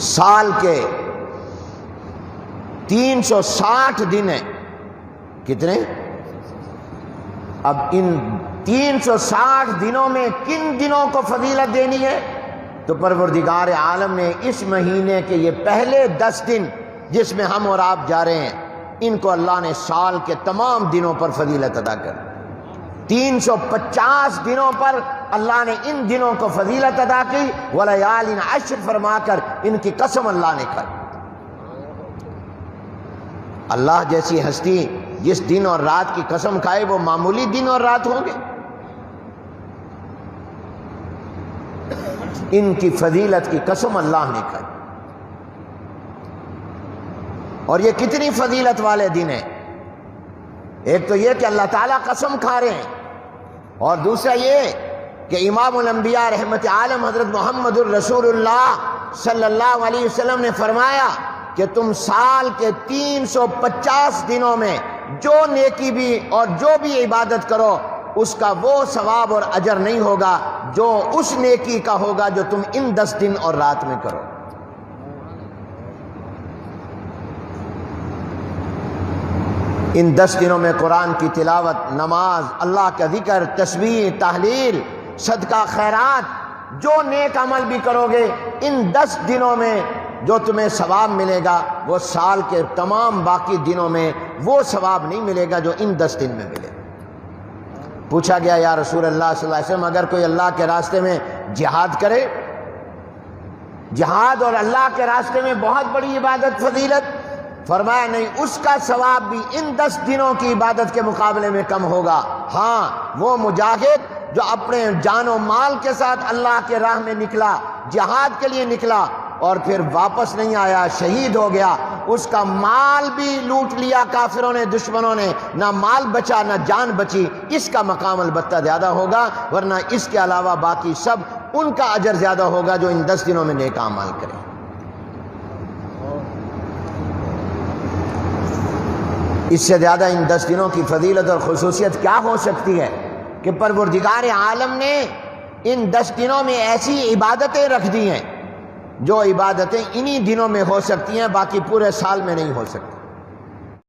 سال کے 360 دن ہیں. کتنے؟ اب ان 360 دنوں میں کن دنوں کو فضیلت دینی ہے؟ تو پروردگار عالم نے اس مہینے کے یہ پہلے 10 دن جس میں ہم اور آپ جا رہے ہیں، ان کو اللہ نے سال کے تمام دنوں پر فضیلت ادا کر. 350 دنوں پر اللہ نے ان دنوں کو فضیلت ادا کی. وَلَيَالٍ عَشْرٍ فرما کر ان کی قسم اللہ نے کر. اللہ جیسی ہستی جس دن اور رات کی قسم کھائے وہ معمولی دن اور رات ہوں گے؟ ان کی فضیلت کی قسم اللہ نے کھائی. اور یہ کتنی فضیلت والے دن ہیں. ایک تو یہ کہ اللہ تعالیٰ قسم کھا رہے ہیں، اور دوسرا یہ کہ امام الانبیاء رحمت عالم حضرت محمد الرسول اللہ صلی اللہ علیہ وسلم نے فرمایا کہ تم سال کے 350 دنوں میں جو نیکی بھی اور جو بھی عبادت کرو اس کا وہ ثواب اور اجر نہیں ہوگا جو اس نیکی کا ہوگا جو تم ان 10 دن اور رات میں کرو. ان 10 دنوں میں قرآن کی تلاوت، نماز، اللہ کا ذکر، تسبیح، تحلیل، صدقہ، خیرات، جو نیک عمل بھی کرو گے ان 10 دنوں میں جو تمہیں ثواب ملے گا وہ سال کے تمام باقی دنوں میں وہ ثواب نہیں ملے گا جو ان 10 دن میں ملے. پوچھا گیا یا رسول اللہ صلی اللہ علیہ وسلم اگر کوئی اللہ کے راستے میں جہاد کرے، جہاد اور اللہ کے راستے میں بہت بڑی عبادت فضیلت، فرمایا نہیں، اس کا ثواب بھی ان 10 دنوں کی عبادت کے مقابلے میں کم ہوگا. ہاں وہ مجاہد جو اپنے جان و مال کے ساتھ اللہ کے راہ میں نکلا، جہاد کے لیے نکلا اور پھر واپس نہیں آیا، شہید ہو گیا، اس کا مال بھی لوٹ لیا کافروں نے، دشمنوں نے، نہ مال بچا نہ جان بچی، اس کا مقام البتہ زیادہ ہوگا. ورنہ اس کے علاوہ باقی سب ان کا اجر زیادہ ہوگا جو ان 10 دنوں میں نیک اعمال کریں. اس سے زیادہ ان 10 دنوں کی فضیلت اور خصوصیت کیا ہو سکتی ہے کہ پروردگار عالم نے ان 10 دنوں میں ایسی عبادتیں رکھ دی ہیں جو عبادتیں انہی دنوں میں ہو سکتی ہیں، باقی پورے سال میں نہیں ہو سکتی.